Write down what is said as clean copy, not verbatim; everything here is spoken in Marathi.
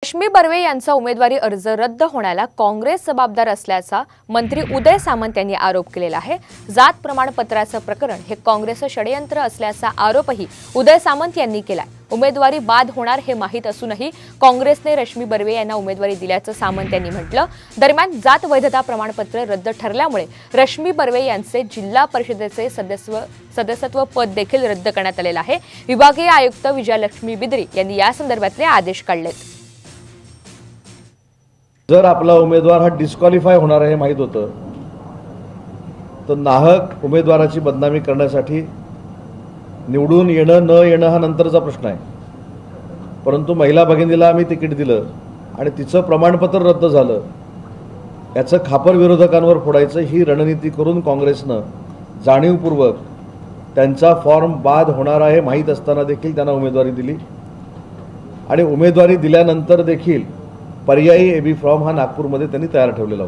रश्मी बर्वे यांचा उमेदवारी अर्ज रद्द होण्याला काँग्रेस जबाबदार असल्याचा मंत्री उदय सामंत यांनी आरोप केलेला आहे। जात प्रमाणपत्राचं प्रकरण हे काँग्रेसचं षडयंत्र असल्याचा आरोपही उदय सामंत यांनी केलाय। उमेदवारी बाद होणार हे माहीत असूनही काँग्रेसने रश्मी बर्वे यांना उमेदवारी दिल्याचं सामंत यांनी म्हटलं। दरम्यान जात वैधता प्रमाणपत्र रद्द ठरल्यामुळे रश्मी बर्वे यांचे जिल्हा परिषदेचे सदस्यत्व पद देखील रद्द करण्यात आलेलं आहे। विभागीय आयुक्त विजयलक्ष्मी बिद्री यांनी या संदर्भातले आदेश काढलेत। जर आपला उमेदवार हा डिस्क्वालिफाय होणार आहे माहित होतं तर नाहक उमेदवाराची बदनामी करण्यासाठी निवडून येणं न येणं हा नंतरचा प्रश्न आहे। परंतु महिला भगिनीला आम्ही तिकीट दिलं आणि तिचं प्रमाणपत्र रद्द झालं, याचं खापर विरोधकांवर फोडायचं ही रणनीती करून काँग्रेसनं जाणीवपूर्वक त्यांचा फॉर्म बाद होणार आहे माहीत असताना देखील त्यांना उमेदवारी दिली आणि उमेदवारी दिल्यानंतर देखील पर्यायी एबी फॉर्म हा नागपूरमध्ये त्यांनी तयार ठेवलेला होता।